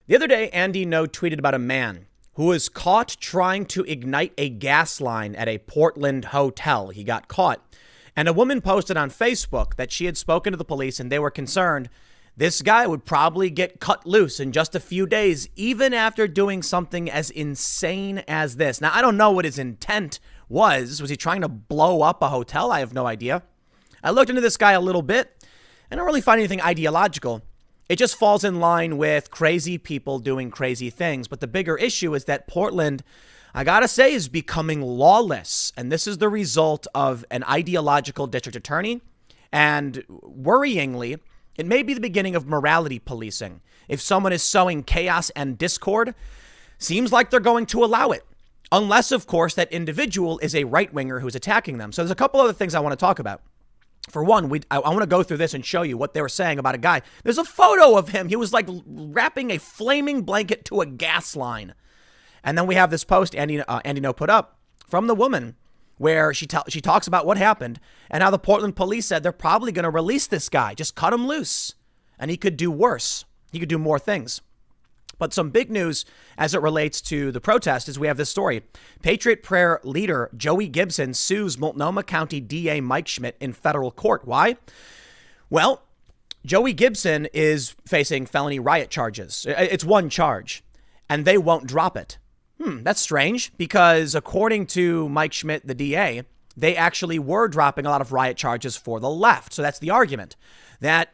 The other day, Andy No tweeted about a man who was caught trying to ignite a gas line at a Portland hotel. He got caught. And a woman posted on Facebook that she had spoken to the police and they were concerned this guy would probably get cut loose in just a few days, even after doing something as insane as this. Now, I don't know what his intent was. Was he trying to blow up a hotel? I have no idea. I looked into this guy a little bit. I don't really find anything ideological. It just falls in line with crazy people doing crazy things. But the bigger issue is that Portland, I gotta say, is becoming lawless. And this is the result of an ideological district attorney. And worryingly, it may be the beginning of morality policing. If someone is sowing chaos and discord, seems like they're going to allow it. Unless, of course, that individual is a right-winger who's attacking them. So there's a couple other things I want to talk about. For one, I want to go through this and show you what they were saying about a guy. There's a photo of him. He was like wrapping a flaming blanket to a gas line. And then we have this post Andy No put up from the woman where she talks about what happened and how the Portland police said they're probably going to release this guy. Just cut him loose. And he could do worse. He could do more things. But some big news as it relates to the protest is we have this story. Patriot Prayer leader Joey Gibson sues Multnomah County DA Mike Schmidt in federal court. Why? Well, Joey Gibson is facing felony riot charges. It's one charge, and they won't drop it. That's strange because according to Mike Schmidt, the DA, they actually were dropping a lot of riot charges for the left. So that's the argument that,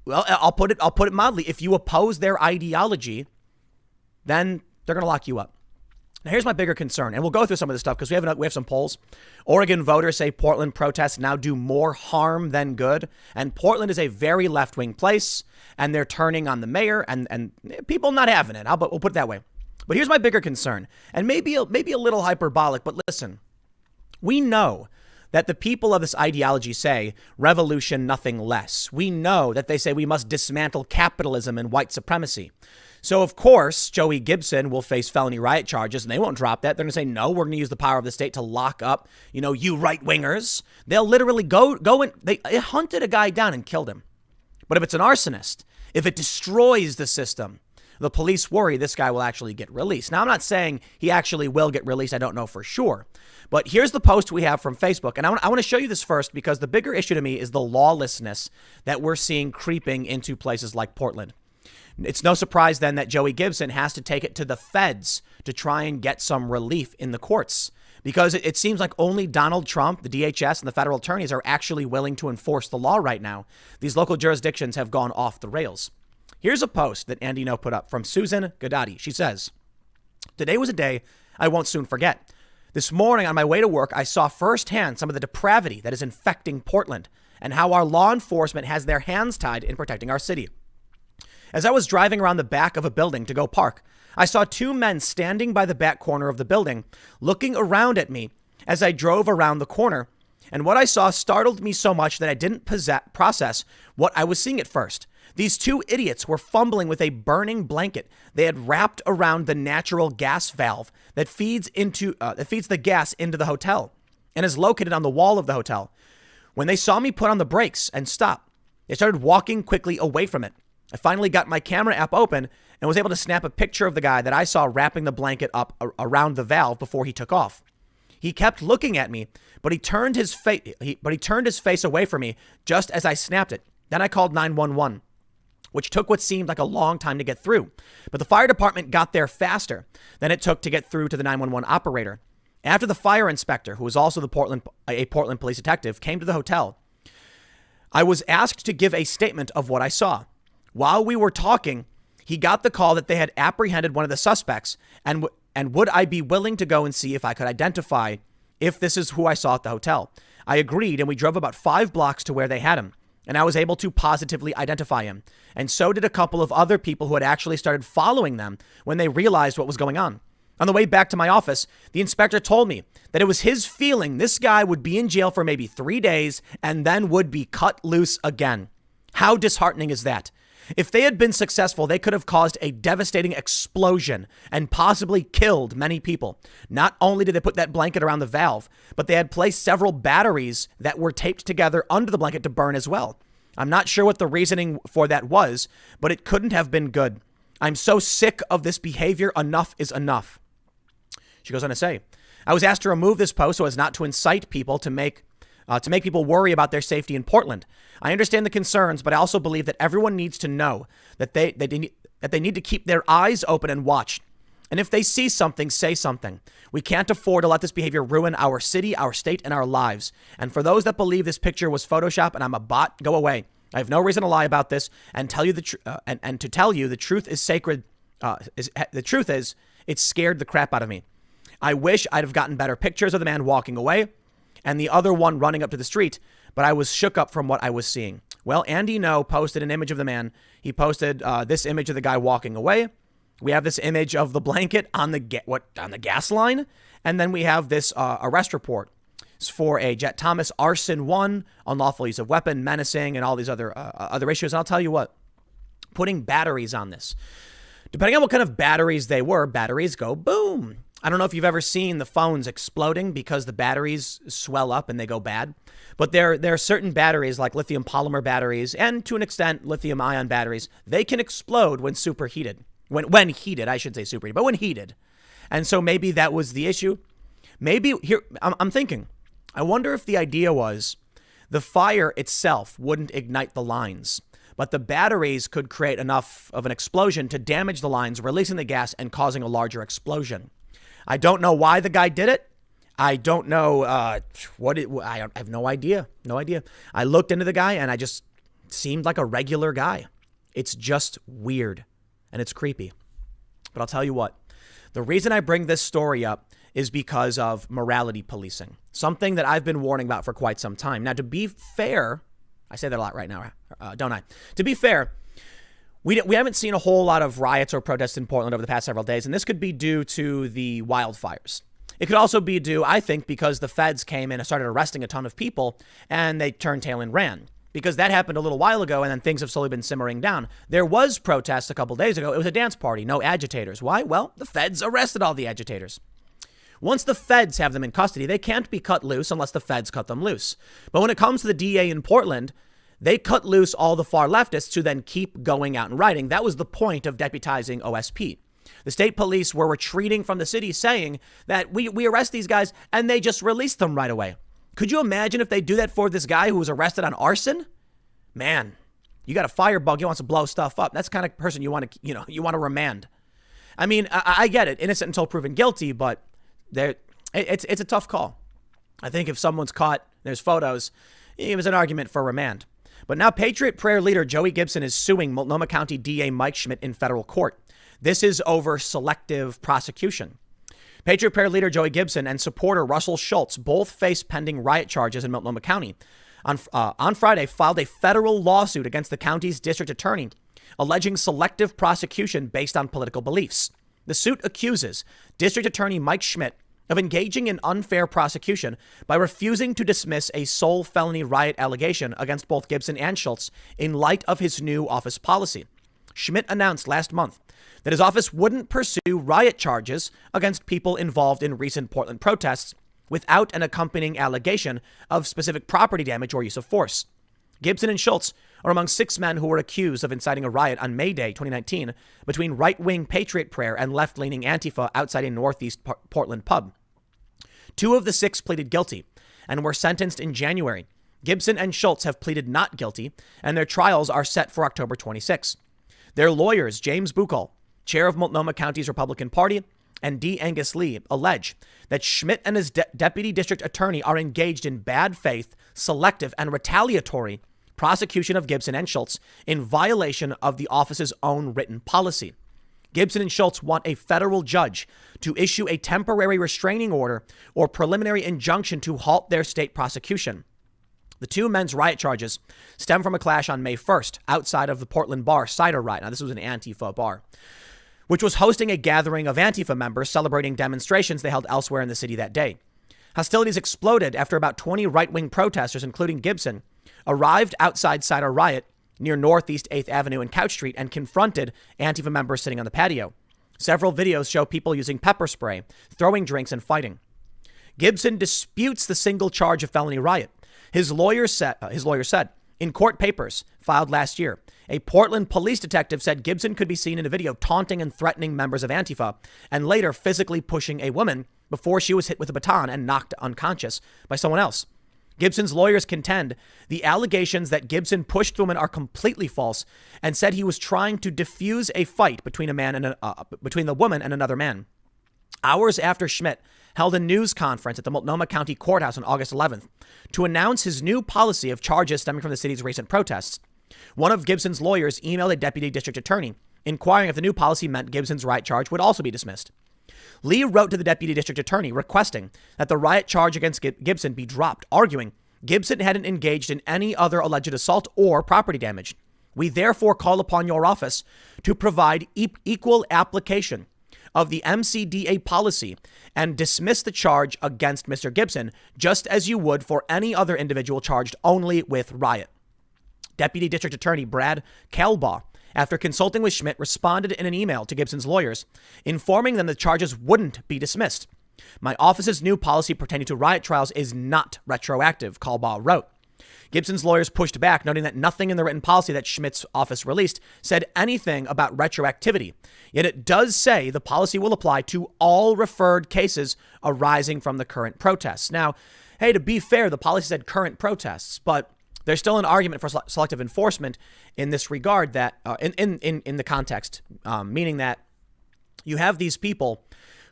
well, I'll put it mildly. If you oppose their ideology, then they're going to lock you up. Now, here's my bigger concern, and we'll go through some of this stuff because we have some polls. Oregon voters say Portland protests now do more harm than good, and Portland is a very left-wing place, and they're turning on the mayor, and people not having it. We'll put it that way. But here's my bigger concern, and maybe a little hyperbolic, but listen. We know that the people of this ideology say revolution, nothing less. We know that they say we must dismantle capitalism and white supremacy. So, of course, Joey Gibson will face felony riot charges, and they won't drop that. They're going to say, no, we're going to use the power of the state to lock up, you right-wingers. They'll literally go and they hunted a guy down and killed him. But if it's an arsonist, if it destroys the system, the police worry this guy will actually get released. Now, I'm not saying he actually will get released. I don't know for sure. But here's the post we have from Facebook. And I want to show you this first because the bigger issue to me is the lawlessness that we're seeing creeping into places like Portland. It's no surprise then that Joey Gibson has to take it to the feds to try and get some relief in the courts because it seems like only Donald Trump, the DHS, and the federal attorneys are actually willing to enforce the law right now. These local jurisdictions have gone off the rails. Here's a post that Andy No put up from Susan Gadati. She says, today was a day I won't soon forget. This morning on my way to work, I saw firsthand some of the depravity that is infecting Portland and how our law enforcement has their hands tied in protecting our city. As I was driving around the back of a building to go park, I saw two men standing by the back corner of the building, looking around at me as I drove around the corner. And what I saw startled me so much that I didn't process what I was seeing at first. These two idiots were fumbling with a burning blanket they had wrapped around the natural gas valve that feeds the gas into the hotel and is located on the wall of the hotel. When they saw me put on the brakes and stop, they started walking quickly away from it. I finally got my camera app open and was able to snap a picture of the guy that I saw wrapping the blanket up around the valve before he took off. He kept looking at me, but he turned his face away from me just as I snapped it. Then I called 911, which took what seemed like a long time to get through. But the fire department got there faster than it took to get through to the 911 operator. After the fire inspector, who was also a Portland police detective, came to the hotel, I was asked to give a statement of what I saw. While we were talking, he got the call that they had apprehended one of the suspects and would I be willing to go and see if I could identify if this is who I saw at the hotel. I agreed and we drove about 5 blocks to where they had him and I was able to positively identify him. And so did a couple of other people who had actually started following them when they realized what was going on. On the way back to my office, the inspector told me that it was his feeling this guy would be in jail for maybe 3 days and then would be cut loose again. How disheartening is that? If they had been successful, they could have caused a devastating explosion and possibly killed many people. Not only did they put that blanket around the valve, but they had placed several batteries that were taped together under the blanket to burn as well. I'm not sure what the reasoning for that was, but it couldn't have been good. I'm so sick of this behavior. Enough is enough. She goes on to say, I was asked to remove this post so as not to incite people to make people worry about their safety in Portland. I understand the concerns, but I also believe that everyone needs to know that they need to keep their eyes open and watch. And if they see something, say something. We can't afford to let this behavior ruin our city, our state, and our lives. And for those that believe this picture was Photoshop and I'm a bot, go away. I have no reason to lie about this and tell you and to tell you the truth is sacred. The truth is, it scared the crap out of me. I wish I'd have gotten better pictures of the man walking away and the other one running up to the street, but I was shook up from what I was seeing. Well, Andy No posted an image of the man. He posted this image of the guy walking away. We have this image of the blanket on the gas line, and then we have this arrest report for a Jet Thomas arson 1, unlawful use of weapon, menacing, and all these other issues. And I'll tell you what, putting batteries on this, depending on what kind of batteries they were, batteries go boom. I don't know if you've ever seen the phones exploding because the batteries swell up and they go bad. But there are certain batteries like lithium polymer batteries and to an extent lithium ion batteries. They can explode when superheated. When heated, I should say superheated, but when heated. And so maybe that was the issue. Maybe here, I'm thinking, I wonder if the idea was the fire itself wouldn't ignite the lines, but the batteries could create enough of an explosion to damage the lines, releasing the gas and causing a larger explosion. I don't know why the guy did it. I don't know I have no idea. No idea. I looked into the guy and I just seemed like a regular guy. It's just weird and it's creepy. But I'll tell you what, the reason I bring this story up is because of morality policing, something that I've been warning about for quite some time. Now, to be fair, I say that a lot right now, don't I? To be fair, we haven't seen a whole lot of riots or protests in Portland over the past several days, and this could be due to the wildfires. It could also be due, I think, because the feds came in and started arresting a ton of people, and they turned tail and ran. Because that happened a little while ago, and then things have slowly been simmering down. There was protests a couple days ago. It was a dance party, no agitators. Why? Well, the feds arrested all the agitators. Once the feds have them in custody, they can't be cut loose unless the feds cut them loose. But when it comes to the DA in Portland, they cut loose all the far leftists who then keep going out and rioting. That was the point of deputizing OSP. The state police were retreating from the city saying that we arrest these guys and they just release them right away. Could you imagine if they do that for this guy who was arrested on arson? Man, you got a firebug. He wants to blow stuff up. That's the kind of person you want to remand. I mean, I get it. Innocent until proven guilty, but it's a tough call. I think if someone's caught, there's photos, it was an argument for remand. But now Patriot Prayer leader Joey Gibson is suing Multnomah County DA Mike Schmidt in federal court. This is over selective prosecution. Patriot Prayer leader Joey Gibson and supporter Russell Schultz both face pending riot charges in Multnomah County. On Friday, filed a federal lawsuit against the county's district attorney, alleging selective prosecution based on political beliefs. The suit accuses District Attorney Mike Schmidt of engaging in unfair prosecution by refusing to dismiss a sole felony riot allegation against both Gibson and Schultz in light of his new office policy. Schmidt announced last month that his office wouldn't pursue riot charges against people involved in recent Portland protests without an accompanying allegation of specific property damage or use of force. Gibson and Schultz are among 6 men who were accused of inciting a riot on May Day 2019 between right-wing Patriot Prayer and left-leaning Antifa outside a Northeast Portland pub. 2 of the 6 pleaded guilty and were sentenced in January. Gibson and Schultz have pleaded not guilty, and their trials are set for October 26. Their lawyers, James Buchel, chair of Multnomah County's Republican Party, and D. Angus Lee, allege that Schmidt and his deputy district attorney are engaged in bad faith, selective, and retaliatory prosecution of Gibson and Schultz in violation of the office's own written policy. Gibson and Schultz want a federal judge to issue a temporary restraining order or preliminary injunction to halt their state prosecution. The 2 men's riot charges stem from a clash on May 1st outside of the Portland bar Cider Riot. Now, this was an Antifa bar, which was hosting a gathering of Antifa members celebrating demonstrations they held elsewhere in the city that day. Hostilities exploded after about 20 right-wing protesters, including Gibson, arrived outside Cider Riot near Northeast 8th Avenue and Couch Street and confronted Antifa members sitting on the patio. Several videos show people using pepper spray, throwing drinks, and fighting. Gibson disputes the single charge of felony riot. His lawyer said, in court papers filed last year, A Portland police detective said Gibson could be seen in a video taunting and threatening members of Antifa and later physically pushing a woman before she was hit with a baton and knocked unconscious by someone else. Gibson's lawyers contend the allegations that Gibson pushed the woman are completely false and said he was trying to defuse a fight between between the woman and another man. Hours after Schmidt held a news conference at the Multnomah County Courthouse on August 11th to announce his new policy of charges stemming from the city's recent protests, one of Gibson's lawyers emailed a deputy district attorney inquiring if the new policy meant Gibson's riot charge would also be dismissed. Lee wrote to the deputy district attorney requesting that the riot charge against Gibson be dropped, arguing Gibson hadn't engaged in any other alleged assault or property damage. We therefore call upon your office to provide equal application of the MCDA policy and dismiss the charge against Mr. Gibson, just as you would for any other individual charged only with riot. Deputy District Attorney Brad Kalbaugh, after consulting with Schmidt, responded in an email to Gibson's lawyers, informing them the charges wouldn't be dismissed. My office's new policy pertaining to riot trials is not retroactive, Kalbaugh wrote. Gibson's lawyers pushed back, noting that nothing in the written policy that Schmidt's office released said anything about retroactivity. Yet it does say the policy will apply to all referred cases arising from the current protests. Now, hey, to be fair, the policy said current protests, but there's still an argument for selective enforcement in this regard that in the context, meaning that you have these people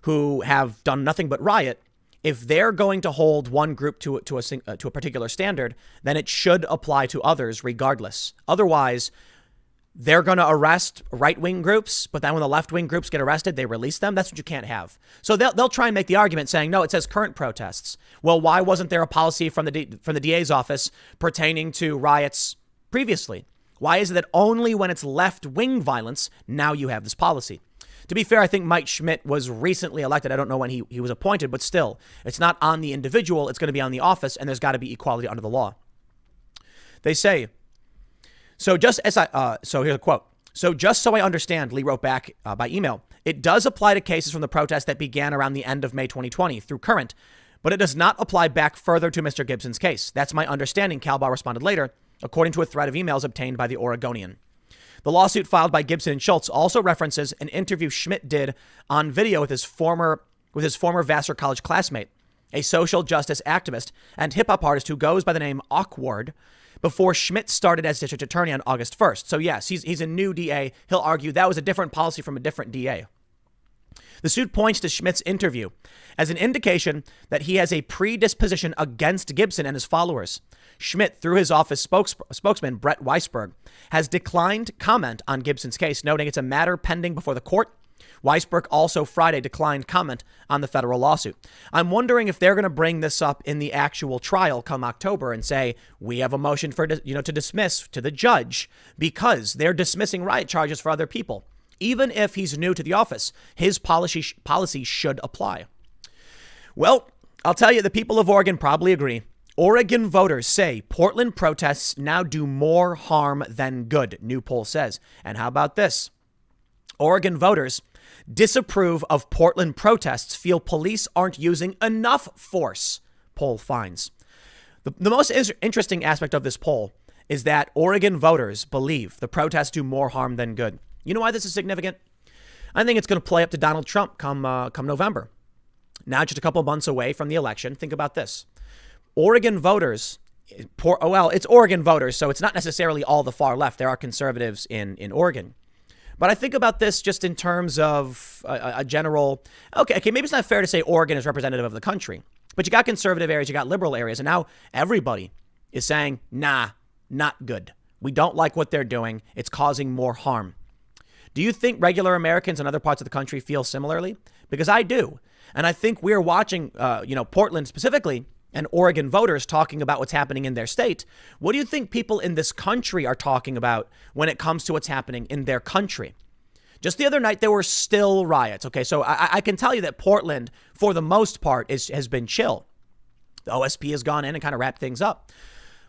who have done nothing but riot. If they're going to hold one group to a particular standard, then it should apply to others regardless. Otherwise, they're going to arrest right-wing groups, but then when the left-wing groups get arrested, they release them. That's what you can't have. So they'll try and make the argument saying, no, it says current protests. Well, why wasn't there a policy from the DA's office pertaining to riots previously? Why is it that only when it's left-wing violence, now you have this policy? To be fair, I think Mike Schmidt was recently elected. I don't know when he was appointed, but still, it's not on the individual. It's going to be on the office, and there's got to be equality under the law. They say, so here's a quote. So just so I understand, Lee wrote back by email, it does apply to cases from the protest that began around the end of May 2020 through current, but it does not apply back further to Mr. Gibson's case. That's my understanding, Kalbaugh responded later, according to a thread of emails obtained by the Oregonian. The lawsuit filed by Gibson and Schultz also references an interview Schmidt did on video with his former Vassar College classmate, a social justice activist and hip hop artist who goes by the name Awkward, before Schmidt started as district attorney on August 1st. So yes, he's a new DA. He'll argue that was a different policy from a different DA. The suit points to Schmidt's interview as an indication that he has a predisposition against Gibson and his followers. Schmidt, through his office spokesman, Brett Weisberg, has declined comment on Gibson's case, noting it's a matter pending before the court. Weisberg also Friday declined comment on the federal lawsuit. I'm wondering if they're going to bring this up in the actual trial come October and say, we have a motion for, to dismiss to the judge because they're dismissing riot charges for other people. Even if he's new to the office, his policy should apply. Well, I'll tell you, the people of Oregon probably agree. Oregon voters say Portland protests now do more harm than good, new poll says. And how about this? Oregon voters disapprove of Portland protests, feel police aren't using enough force, poll finds. The most interesting aspect of this poll is that Oregon voters believe the protests do more harm than good. You know why this is significant? I think it's going to play up to Donald Trump come November. Now, just a couple months away from the election, think about this. Oregon voters, it's Oregon voters, so it's not necessarily all the far left. There are conservatives in Oregon. But I think about this just in terms of a general, okay, maybe it's not fair to say Oregon is representative of the country, but you got conservative areas, you got liberal areas, and now everybody is saying, nah, not good. We don't like what they're doing. It's causing more harm. Do you think regular Americans in other parts of the country feel similarly? Because I do. And I think we're watching, Portland specifically, and Oregon voters talking about what's happening in their state. What do you think people in this country are talking about when it comes to what's happening in their country? Just the other night, there were still riots. Okay, so I can tell you that Portland, for the most part, has been chill. The OSP has gone in and kind of wrapped things up.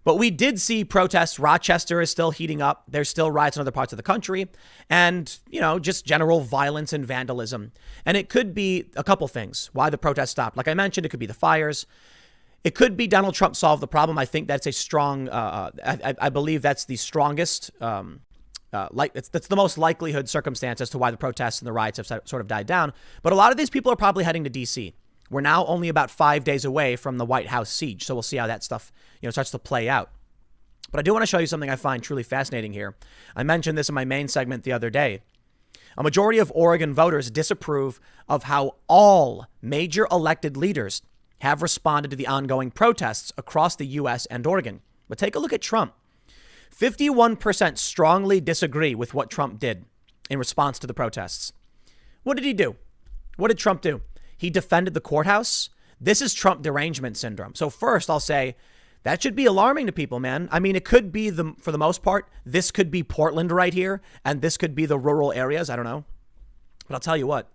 But we did see protests. Rochester is still heating up. There's still riots in other parts of the country. And, just general violence and vandalism. And it could be a couple things why the protests stopped. Like I mentioned, it could be the fires. It could be Donald Trump solved the problem. I think that's a strong, I believe that's the strongest that's the most likelihood circumstance as to why the protests and the riots have sort of died down. But a lot of these people are probably heading to D.C. We're now only about 5 days away from the White House siege, so we'll see how that stuff starts to play out. But I do want to show you something I find truly fascinating here. I mentioned this in my main segment the other day. A majority of Oregon voters disapprove of how all major elected leaders have responded to the ongoing protests across the U.S. and Oregon. But take a look at Trump. 51% strongly disagree with what Trump did in response to the protests. What did he do? What did Trump do? He defended the courthouse. This is Trump derangement syndrome. So first, I'll say that should be alarming to people, man. I mean, it could be for the most part, this could be Portland right here, and this could be the rural areas. I don't know. But I'll tell you what,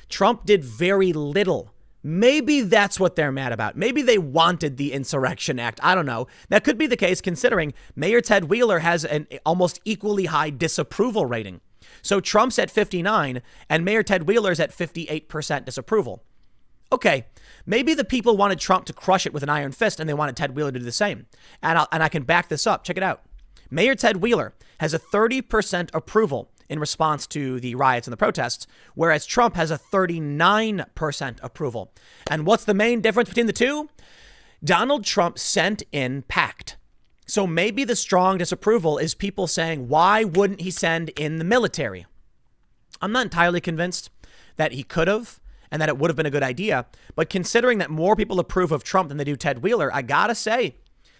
Trump did very little. Maybe that's what they're mad about. Maybe they wanted the Insurrection Act. I don't know. That could be the case considering Mayor Ted Wheeler has an almost equally high disapproval rating. So Trump's at 59 and Mayor Ted Wheeler's at 58% disapproval. Okay, maybe the people wanted Trump to crush it with an iron fist and they wanted Ted Wheeler to do the same. And I can back this up. Check it out. Mayor Ted Wheeler has a 30% approval in response to the riots and the protests, whereas Trump has a 39% approval. And what's the main difference between the two? Donald Trump sent in packed. So maybe the strong disapproval is people saying, why wouldn't he send in the military? I'm not entirely convinced that he could have and that it would have been a good idea. But considering that more people approve of Trump than they do Ted Wheeler, I gotta say,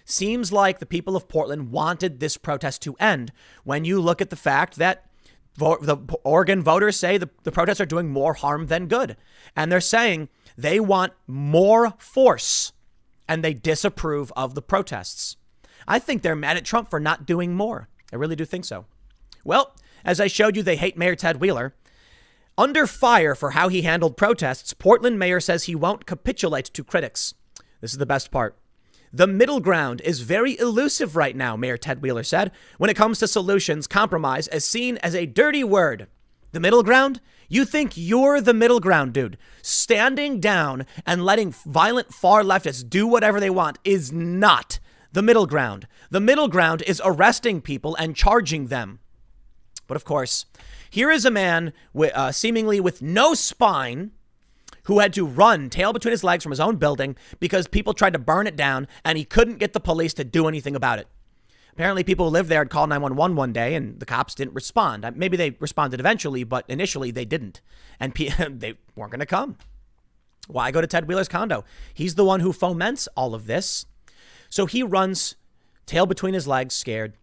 seems like the people of Portland wanted this protest to end when you look at the fact that the Oregon voters say the protests are doing more harm than good. And they're saying they want more force and they disapprove of the protests. I think they're mad at Trump for not doing more. I really do think so. Well, as I showed you, they hate Mayor Ted Wheeler. Under fire for how he handled protests, Portland mayor says he won't capitulate to critics. This is the best part. The middle ground is very elusive right now, Mayor Ted Wheeler said. When it comes to solutions, compromise is seen as a dirty word. The middle ground? You think you're the middle ground, dude. Standing down and letting violent far leftists do whatever they want is not the middle ground. The middle ground is arresting people and charging them. But of course, here is a man seemingly with no spine who had to run tail between his legs from his own building because people tried to burn it down and he couldn't get the police to do anything about it. Apparently people who lived there had called 911 one day and the cops didn't respond. Maybe they responded eventually, but initially they didn't. And they weren't going to come. Why go to Ted Wheeler's condo? He's the one who foments all of this. So he runs tail between his legs, scared.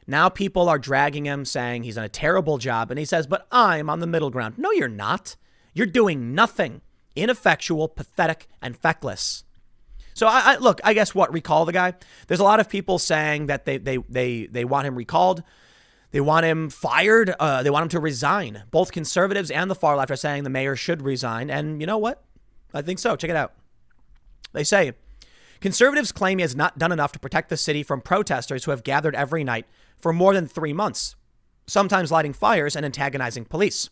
Now people are dragging him, saying he's done a terrible job. And he says, but I'm on the middle ground. No, you're not. You're doing nothing. Ineffectual, pathetic, and feckless. So I guess what? Recall the guy. There's a lot of people saying that they want him recalled. They want him fired. They want him to resign. Both conservatives and the far left are saying the mayor should resign. And you know what? I think so. Check it out. They say conservatives claim he has not done enough to protect the city from protesters who have gathered every night for more than 3 months, sometimes lighting fires and antagonizing police.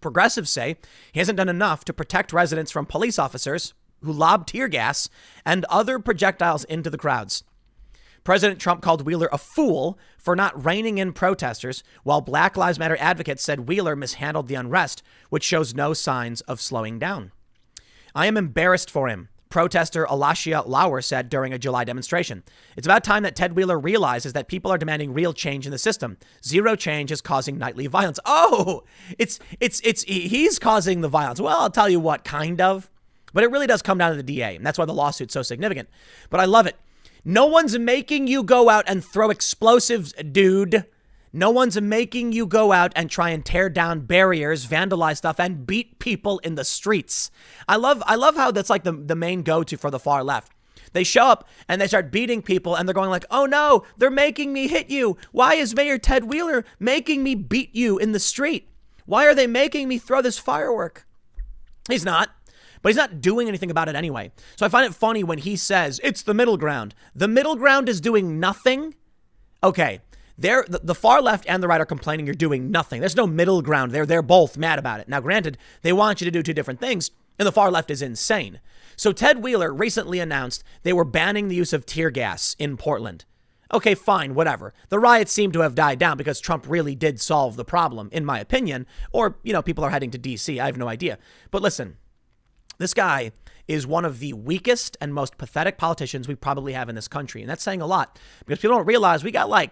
Progressives say he hasn't done enough to protect residents from police officers who lob tear gas and other projectiles into the crowds. President Trump called Wheeler a fool for not reining in protesters, while Black Lives Matter advocates said Wheeler mishandled the unrest, which shows no signs of slowing down. I am embarrassed for him, protester Alashia Lauer said during a July demonstration. It's about time that Ted Wheeler realizes that people are demanding real change in the system. Zero change is causing nightly violence. Oh, he's causing the violence. Well, I'll tell you what, kind of. But it really does come down to the DA, and that's why the lawsuit's so significant. But I love it. No one's making you go out and throw explosives, dude. No one's making you go out and try and tear down barriers, vandalize stuff, and beat people in the streets. I love how that's like the main go-to for the far left. They show up and they start beating people and they're going like, oh no, they're making me hit you. Why is Mayor Ted Wheeler making me beat you in the street? Why are they making me throw this firework? He's not. But he's not doing anything about it anyway. So I find it funny when he says it's the middle ground. The middle ground is doing nothing. Okay. The far left and the right are complaining you're doing nothing. There's no middle ground. They're both mad about it. Now, granted, they want you to do two different things, and the far left is insane. So Ted Wheeler recently announced they were banning the use of tear gas in Portland. Okay, fine, whatever. The riots seem to have died down because Trump really did solve the problem, in my opinion. Or, people are heading to D.C. I have no idea. But listen, this guy is one of the weakest and most pathetic politicians we probably have in this country. And that's saying a lot because people don't realize we got like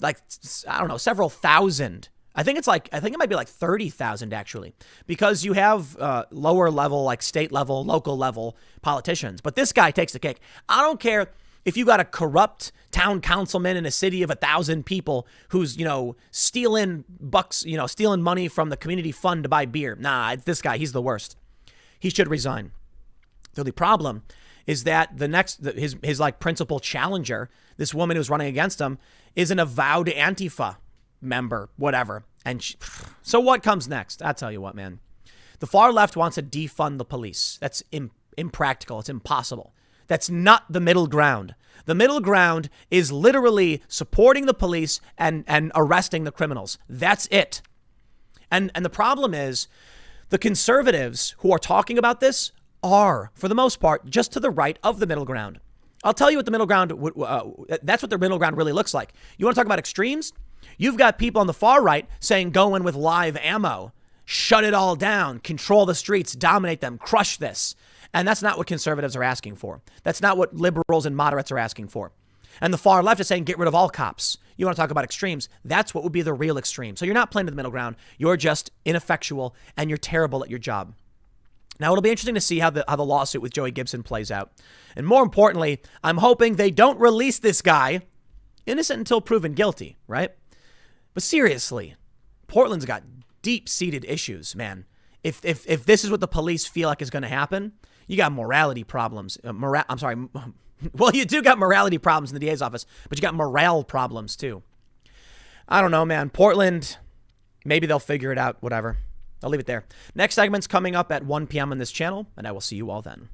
I don't know, several thousand. I think it might be like 30,000 actually, because you have lower level, like state level, local level politicians. But this guy takes the cake. I don't care if you got a corrupt town councilman in a city of 1,000 people who's, stealing stealing money from the community fund to buy beer. Nah, it's this guy. He's the worst. He should resign. The only problem is that his like principal challenger, this woman who's running against him, is an avowed Antifa member, whatever. And so what comes next? I'll tell you what, man. The far left wants to defund the police. That's impractical. It's impossible. That's not the middle ground. The middle ground is literally supporting the police and arresting the criminals. That's it. And the problem is the conservatives who are talking about this are, for the most part, just to the right of the middle ground. I'll tell you what the middle ground, that's what the middle ground really looks like. You want to talk about extremes? You've got people on the far right saying go in with live ammo, shut it all down, control the streets, dominate them, crush this. And that's not what conservatives are asking for. That's not what liberals and moderates are asking for. And the far left is saying get rid of all cops. You want to talk about extremes? That's what would be the real extreme. So you're not playing to the middle ground. You're just ineffectual and you're terrible at your job. Now, it'll be interesting to see how the lawsuit with Joey Gibson plays out. And more importantly, I'm hoping they don't release this guy innocent until proven guilty, right? But seriously, Portland's got deep-seated issues, man. If this is what the police feel like is going to happen, you got morality problems. Well, you do got morality problems in the DA's office, but you got morale problems too. I don't know, man. Portland, maybe they'll figure it out, whatever. I'll leave it there. Next segment's coming up at 1 p.m. on this channel, and I will see you all then.